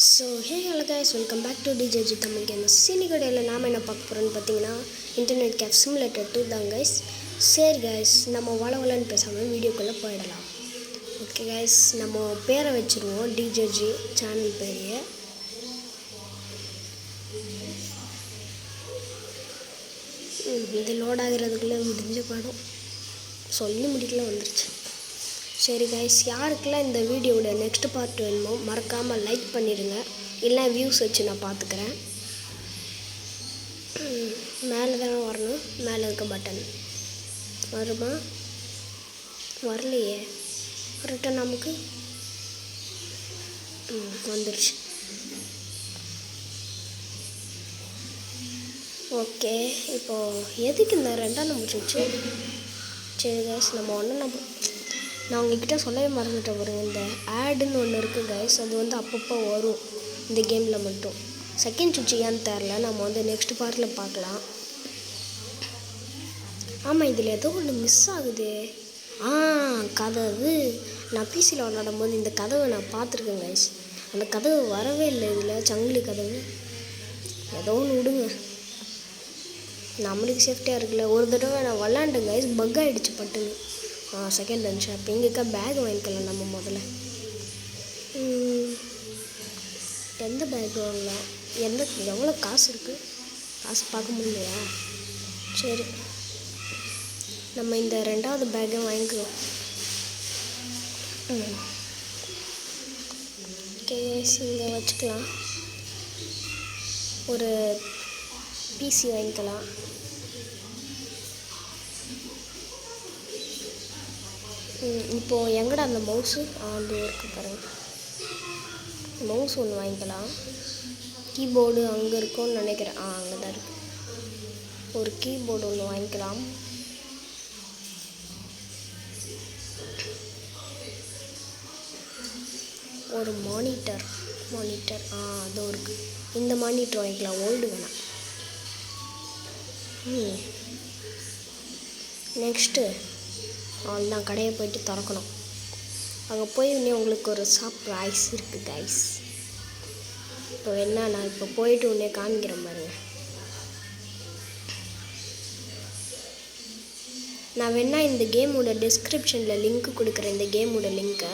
Hey hello guys, welcome back to DJG Tamil Gamers. இன்னைக்கு வீடியோவில் நாம் என்ன பார்க்க போகிறோன்னு பார்த்தீங்கன்னா இன்டர்நெட் கேஃப் சிமுலேட்டர் 2 தான் கைஸ். சரி கைஸ், நம்ம வளவலன்னு பேசாமல் வீடியோக்குள்ளே போயிடலாம். ஓகே கைஸ், நம்ம பேரை வச்சுருவோம் டிஜேஜி சேனல் பேரையே. இது லோட் ஆகிறதுக்குள்ளே முடிஞ்ச படம் சொல்லி முடிக்கல வந்துருச்சு. சரி கைஸ், யாருக்கெல்லாம் இந்த வீடியோவோட நெக்ஸ்ட் பார்ட் வேணுமோ மறக்காமல் லைக் பண்ணிடுங்க. இல்லை வியூஸ் வச்சு நான் பார்த்துக்கிறேன். மேலே தானே வரணும், மேலே இருக்க பட்டன் வருமா? வரலையே, ரிட்டன் நமக்கு வந்துருச்சு. ஓகே, இப்போது எதுக்கு இந்த 2ஆம் நம்பர் வச்சு? சரி கைஸ், நம்ம நான் உங்ககிட்ட சொல்லவே மறந்துட்டேன் பாருங்க. இந்த ஆடுன்னு ஒன்று இருக்குது கைஸ், அது அப்பப்போ வரும் இந்த கேமில் மட்டும். செகண்ட் சுவிட்ச் ஏன்னு தெரில, நம்ம நெக்ஸ்ட் பார்ட்டில் பார்க்கலாம். ஆமாம், இதில் ஏதோ ஒன்று மிஸ் ஆகுது. கதவு. நான் பிசியில் விளாடும் போது இந்த கதவை நான் பார்த்துருக்கேன் கைஸ். அந்த கதவு வரவே இல்லை இதில், சங்கிலி கதவு. ஏதோ ஒன்று விடுங்க, நம்மளுக்கு சேஃப்டியாக இருக்குல்ல. ஒரு தடவை நான் விளாண்டேன் கைஸ், பக் ஆகிடுச்சு பட்டுன்னு. செகண்ட் ஹேண்ட் ஷாப் எங்கேக்கா பேக் வாங்கிக்கலாம் நம்ம முதல்ல. எந்த பேக் வாங்கலாம்? எவ்வளோ காசு இருக்குது? காசு பார்க்க முடியலையா? சரி, நம்ம இந்த 2வது பேக்கை வாங்கிக்கலாம். ஓகே, இங்கே வச்சுக்கலாம். ஒரு பிசி வாங்கிக்கலாம். இப்போது எங்கடா அந்த மவுஸு? அது இருக்குது பாருங்கள், மவுஸ் ஒன்று வாங்கிக்கலாம். கீபோர்டு அங்கே இருக்கும்னு நினைக்கிறேன். அங்கே தான் இருக்குது. ஒரு கீபோர்டு ஒன்று வாங்கிக்கலாம். ஒரு மானிட்டர் அதுவும் இருக்குது. இந்த மானிட்டர் வாங்கிக்கலாம், ஓல்டு வேணாம். நெக்ஸ்ட்டு அவ்வளோதான், கடையை போய்ட்டு திறக்கணும். அங்கே போய் இன்னும் உங்களுக்கு ஒரு சர்ப்ரைஸ் இருக்குது கைஸ். இப்போ என்ன, நான் இப்போ போயிட்டு உடனே காமிக்கிறேன் பாருங்க. நான் இந்த கேமோட டிஸ்கிரிப்ஷனில் லிங்க் கொடுக்குறேன். இந்த கேமோட லிங்க்கை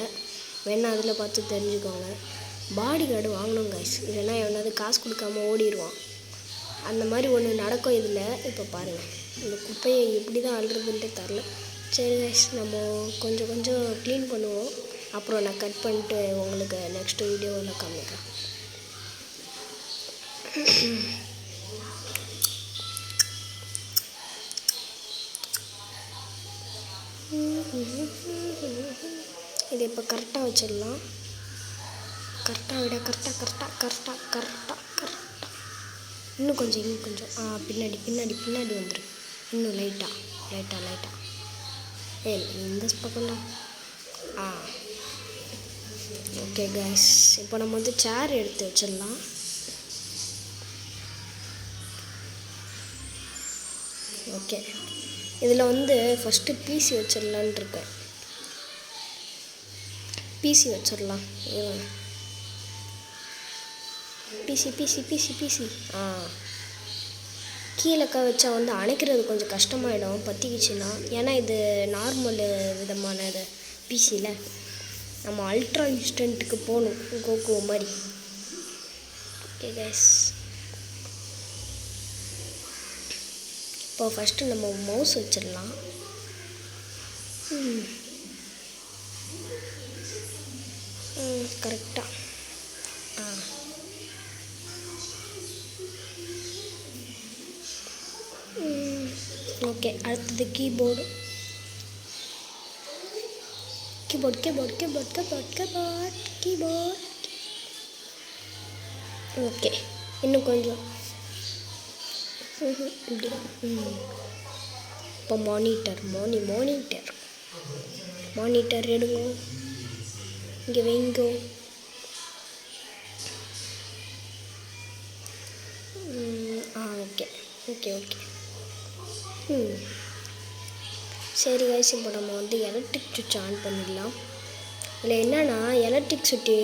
அதில் பார்த்து தெரிஞ்சுக்கோங்க. பாடி கார்டு வாங்கணும் கைஸ், இல்லைன்னா எவனாவது காசு கொடுக்காம ஓடிடுவான். அந்த மாதிரி ஒன்று நடக்கும் இதில். இப்போ பாருங்கள், இந்த குப்பையை எப்படி தான் அள்ளுறதுன்ட்டு தெரில. சரி கைஸ், நம்ம கொஞ்சம் க்ளீன் பண்ணுவோம். அப்புறம் நான் கட் பண்ணிட்டு உங்களுக்கு நெக்ஸ்ட் வீடியோவில் காமிக்கிறேன். இது இப்போ கரெக்டாக வச்சிடலாம். கரெக்டாக விட கரெக்டாக இன்னும் கொஞ்சம் பின்னாடி வந்துடும். இன்னும் லைட்டாக இந்த பக்கம்டா. ஓகே கைஸ், இப்போ நம்ம சேர் எடுத்து வச்சிடலாம். ஓகே, இதில் ஃபஸ்ட்டு பிசி வச்சிடலான் இருக்கேன். பிசி வச்சிடலாம். பிசி கீழே வச்சா அணைக்கிறது கொஞ்சம் கஷ்டமாயிடும் பற்றிக்கிச்சுன்னா. ஏன்னா இது நார்மல் விதமான பிசியில் நம்ம அல்ட்ரா இன்ஸ்டன்ட்டுக்கு போகணும், கோகோ மாதிரி. ஓகே கைஸ், இப்போ ஃபஸ்ட்டு நம்ம மவுஸ் வச்சிடலாம். கரெக்டாக. ஓகே, அடுத்தது கீபோர்டு. ஓகே, இன்னும் கொஞ்சம் இப்படி. இப்போ மானிட்டர் எடுங்க, இங்கே வைங்கோ. ஓகே சரி கைஸ், இப்போ நம்ம எலக்ட்ரிக் சுவிட்ச் ஆன் பண்ணிடலாம். இதில் என்னென்னா எலக்ட்ரிக் சுவிட்சு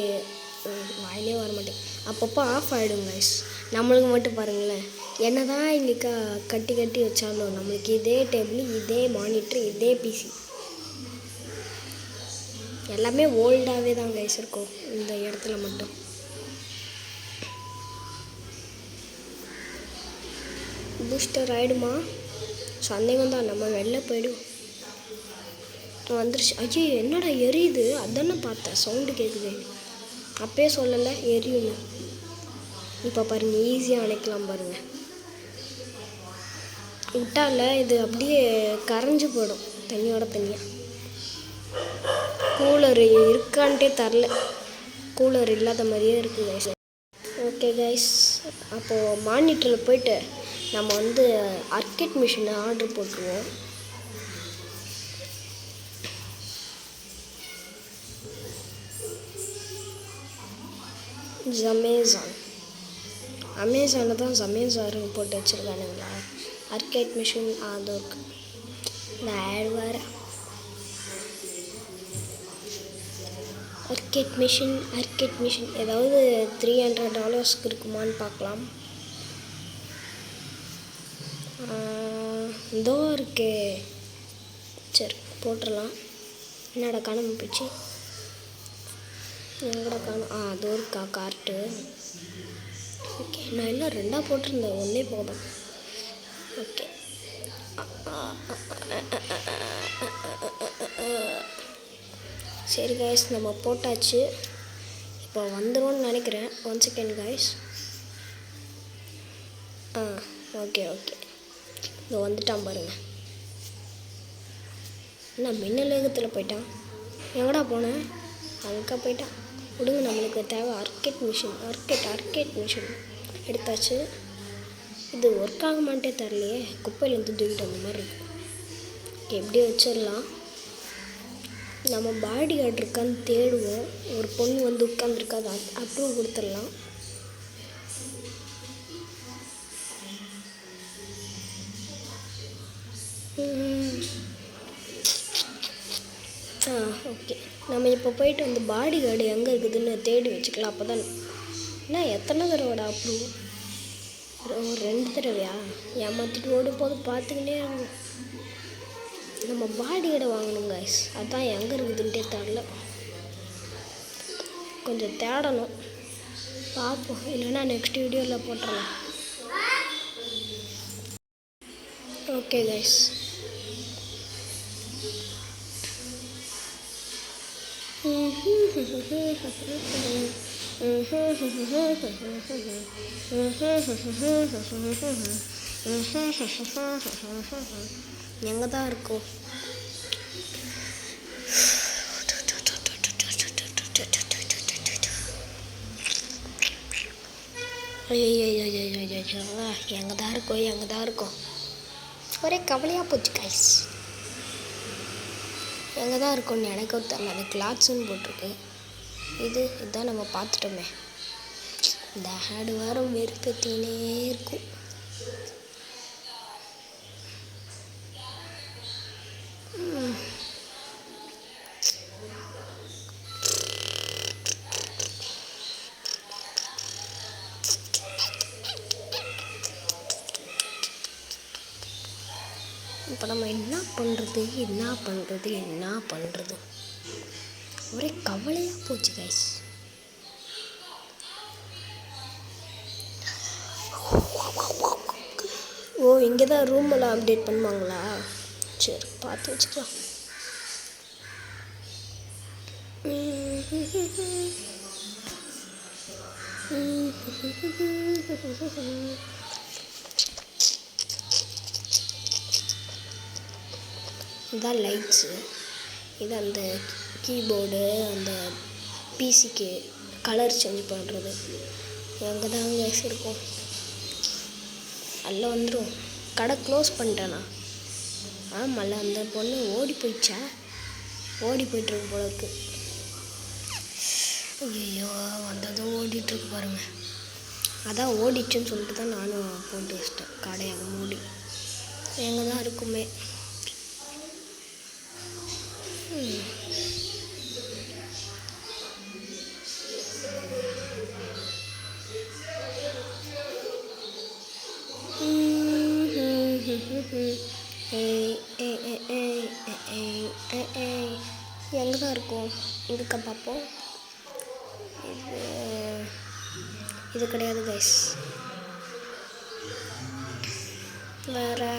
வாயிலே வர மாட்டேன். அப்பப்போ ஆஃப் ஆகிடும் கைஸ். நம்மளுக்கு மட்டும் பாருங்களேன், என்ன தான் இங்கே கட்டி கட்டி வச்சாலும் நம்மளுக்கு இதே டேபிள், இதே மானிட்ரு, இதே பிசி எல்லாமே ஓல்டாகவே தான் கைஸ் இருக்கும் இந்த இடத்துல மட்டும். பூஸ்டர் ஆகிடுமா? சந்தேகம் தான். நம்ம வெளில போய்டும் வந்துருச்சு. ஐயோ என்னடா எரியுது? அதானே பார்த்தேன், சவுண்டு கேட்குது. அப்பயே சொல்லலை எரியும்னு. இப்போ பாருங்கள், ஈஸியாக அணைக்கலாம் பாருங்கள். விட்டால இது அப்படியே கரைஞ்சி போயிடும் தண்ணியோட தண்ணியாக. கூலர் இருக்கான்ட்டே தரல, கூலர் இல்லாத மாதிரியே இருக்குது கைஸ். ஓகே கைஸ், அப்போது மானிட்டரில் போயிட்டு நம்ம வந்து ஆர்கேட் மிஷினை ஆர்டர் போட்டுருவோம். அமேசானில் தான் ஜமேசாரு போட்டு வச்சுருக்கானுங்களா? ஆர்கேட் மிஷின் அது இருக்கு. இந்த ஆட் வேறு ஆர்கேட் மிஷின் ஏதாவது $300 இருக்குமான்னு பார்க்கலாம். இதோ இருக்கே, சரி போட்டுடலாம். என்னடா காணாமல் போச்சு? எங்கடா காணும்? அது இருக்கா கார்ட்டு? ஓகே, நான் எல்லாம் 2 போட்டிருந்தேன், 1 போதும். ஓகே, சரி கைஸ், நம்ம போட்டாச்சு. இப்போ வந்துடும்னு நினைக்கிறேன். 1 செகண்ட் கைஸ். ஓகே இதோ வந்துட்டான் பாருங்கள். என்ன மின்னல் வேகத்தில் போயிட்டான்? எங்கடா போனேன்? அங்கே போயிட்டான். விடுங்க, நம்மளுக்கு தேவை ஆர்கேட் மிஷின் எடுத்தாச்சு. இது ஒர்க் ஆக மாட்டே தரலையே, குப்பையிலேருந்து தூக்கிட்டு அந்த மாதிரி இருக்கும். ஓகே, எப்படியே வச்சிடலாம். நம்ம பாடி கார்டு இருக்கான்னு தேடுவோம். ஒரு பொண்ணு வந்து உட்காந்துருக்கா, அதை அப்ரூவ் கொடுத்துடலாம். ஓகே, நம்ம இப்போ போயிட்டு வந்து பாடி கார்டு எங்கே இருக்குதுன்னு தேடி வச்சுக்கலாம். அப்போ தான் என்ன எத்தனை தடவைடா அப்ரூவ்? 2 தடவையா? ஏமாற்றிட்டு ஓடும் போது பார்த்துக்கிட்டே இருக்கும். நம்ம பாடி கார்டை வாங்கணும் கைஸ். அதான் எங்கே இருக்குதுன்ட்டே தெரில, கொஞ்சம் தேடணும். பார்ப்போம், இல்லைன்னா நெக்ஸ்ட் வீடியோவில் போட்டுடலாம். ஓகே கைஸ், எங்கே தான் இருக்கும்? எங்கே தான் இருக்கும்? ஒரே கவலையாக போச்சு கைஸ். எங்கே தான் இருக்கும்னு எனக்கு தெரியல. அது கிளாத்ஸ்ன்னு போட்டிருக்கு. இதுதான் நம்ம பார்த்துட்டோமே. இந்த ஹேடு வாரம் வெறுப்பத்தினே இருக்கும். இப்போ நம்ம என்ன பண்ணுறது? ஒரே கவலையாக போச்சு கைஸ். இங்கே தான் ரூமெல்லாம் அப்டேட் பண்ணுவாங்களா? சரி, பார்த்து வச்சுக்கலாம். இதான் லைட்ஸு. இது அந்த கீபோர்டு, அந்த பிசிக்கு கலர் சேஞ்ச் பண்ணுறது. எங்கே தான் கைஸ் இருக்கும்? அதில் வந்துடும். கடை க்ளோஸ் பண்ணிட்டேண்ணா. ஆமாம்ல, அந்த பொண்ணு ஓடி போயிட்டுருக்கு போல இருக்கு. ஐயோ, வந்ததும் ஓடிட்டுருக்கு பாருங்க. அதான் ஓடிச்சுன்னு சொல்லிட்டு தான் நானும் போட்டு வச்சிட்டேன் கடையை மூடி. எங்கே தான் இருக்குமே? எங்கே தான் இருக்கும்? இதுக்க பார்ப்போம். இது கிடையாது கைஸ். வேறு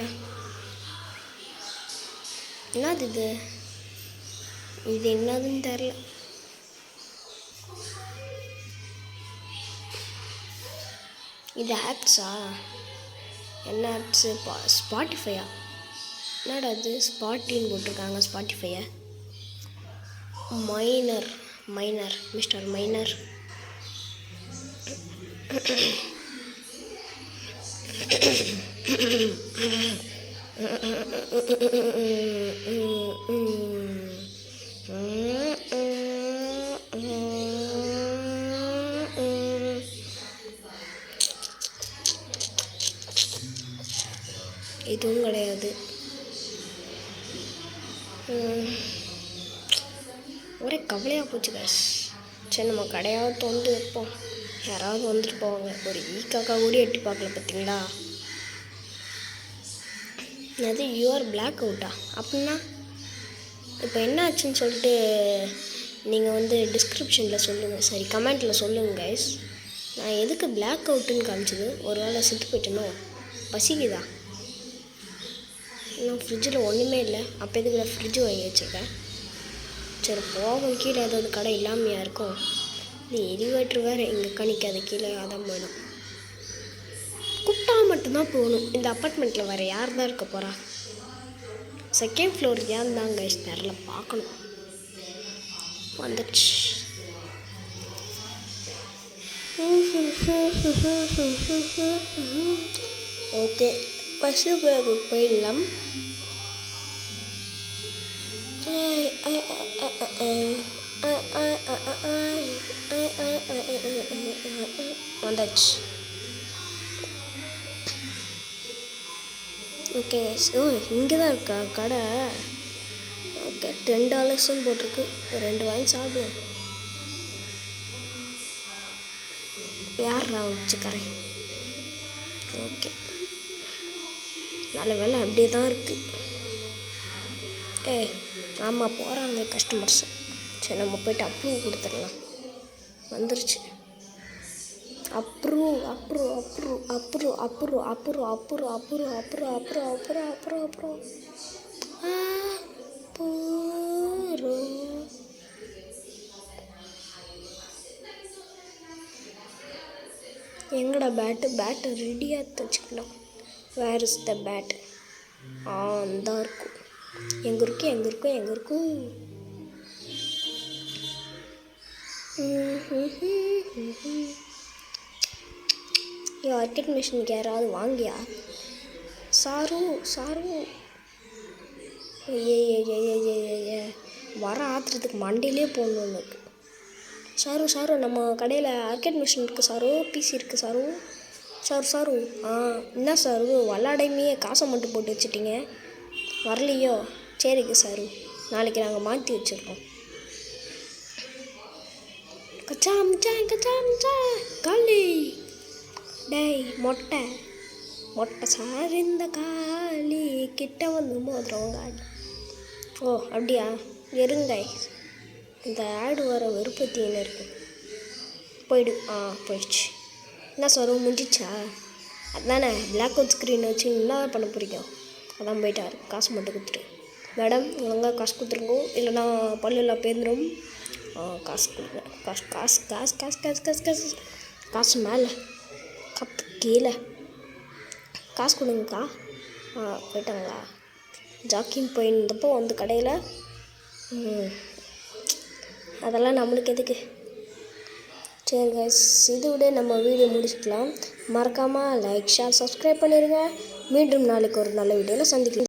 என்னது இது? இது என்னதுன்னு தெரில. இது ஆப்ஸா? என்ன ஆப்ஸு? ஸ்பாட்டிஃபையா? என்னடா அது ஸ்பாட்டின்னு போட்டிருக்காங்க? ஸ்பாட்டிஃபையா? Minor mister minor. இதுவும் கிடையாது. ஒரே கவலையாக போச்சு கைஸ். சரி நம்ம கடையாவது தொண்டு வைப்போம், யாராவது வந்துட்டு போவாங்க. ஒரு ஈக்காக்கா கூட எட்டி பார்க்கல பார்த்தீங்களா? அது யூஆர் பிளாக் அவுட்டா? அப்படின்னா இப்போ என்ன ஆச்சுன்னு சொல்லிட்டு நீங்கள் வந்து டிஸ்கிரிப்ஷனில் சொல்லுங்கள், சரி கமெண்ட்டில் சொல்லுங்கள் கைஸ். நான் எதுக்கு பிளாக் அவுட்டுன்னு காமிச்சது? ஒரு வேளை செத்து போயிட்டேனோ? பசிக்குதா? இன்னும் ஃப்ரிட்ஜில் ஒன்றுமே இல்லை. அப்போ எதுக்கு நான் ஃப்ரிட்ஜு வாங்கி வச்சுருக்கேன்? சரி போகும், கீழே ஏதாவது கடை இல்லாமையாக இருக்கும். இது எலிவேட்ரு வேறு இங்கே கணிக்காது, கீழே அதான் போயிடும். குட்டா மட்டும்தான் போகணும். இந்த அப்பார்ட்மெண்ட்டில் வேறு யார் தான் இருக்க போகிறா? செகண்ட் ஃப்ளோர் ஏன் தான் கைஸ் தெரில, பார்க்கணும். வந்துடுச்சு. ஓகே, ஃபஸ்ட்டு ஃப்ளோருக்கு போயிடலாம். வந்தாச்சு. ஓகே, ஓ இங்கே தான் இருக்கா கடை? ஓகே, $10 போட்டிருக்கு. 2 வாங்கி சாப்பிடுவோம். யார் நான் வச்சுக்கிறேன். ஓகே, நல்ல வேலை அப்படியே தான் இருக்குது. ஆமாம் போகிறாங்க கஸ்டமர்ஸ். சரி நம்ம போய்ட்டு அப்ரூவ் கொடுத்துடலாம். வந்துருச்சு. Approve approve approve approve approve approve approve approve approve approve approve approve approve எங்கடா பேட்டு ரெடியாக வச்சுக்கலாம். Where is the bat? அந்த இருக்கும். எங்கே இருக்கும்? ஆர்கிட் மிஷினுக்கு யாராவது வாங்கியா? சாரு ஏ வர ஆத்திரத்துக்கு மண்டியிலே போகணும் எனக்கு. சாரு நம்ம கடையில் ஆர்கிட் மிஷின் இருக்குது சாரு, பிசி இருக்குது சாரு. என்ன சாரு விளாடையுமே காசை மட்டும் போட்டு வச்சுட்டிங்க, வரலையோ? சரிங்க சாரு, நாளைக்கு நாங்கள் மாற்றி வச்சுருக்கோம். கச்சா காலி டேய் மொட்டை சார், இந்த காலி கிட்ட வந்து மோதுறவங்க. ஓ அப்படியா? இருங்க, இந்த ஆடு வர வெறுப்பத்தின்னு இருக்குது. போயிடுச்சு. என்ன சார் முடிஞ்சிச்சா? அதுதானே பிளாக் அவுட் ஸ்க்ரீனை வச்சு என்ன பண்ண பிடிக்கும். அதான் போயிட்டார். காசு மட்டும் கொடுத்துரு மேடம், ஒழுங்காக காசு கொடுத்துருங்கோ, இல்லைனா பல்லுலாம் பேர்ந்துடும். காசு கொடுங்க. காசு மேலே கப்பு கீழே. காசு கொடுங்கக்கா. போயிட்டாங்களா? ஜாக்கிங் போயிருந்தப்போ வந்து கடையில் அதெல்லாம் நம்மளுக்கு எதுக்கு? சரி கைஸ், இது விட நம்ம வீடியோ முடிச்சுக்கலாம். மறக்காமல் லைக், ஷேர், சப்ஸ்கிரைப் பண்ணிடுங்க. மீண்டும் நாளைக்கு ஒரு நல்ல வீடியோவில் சந்திக்கலாம்.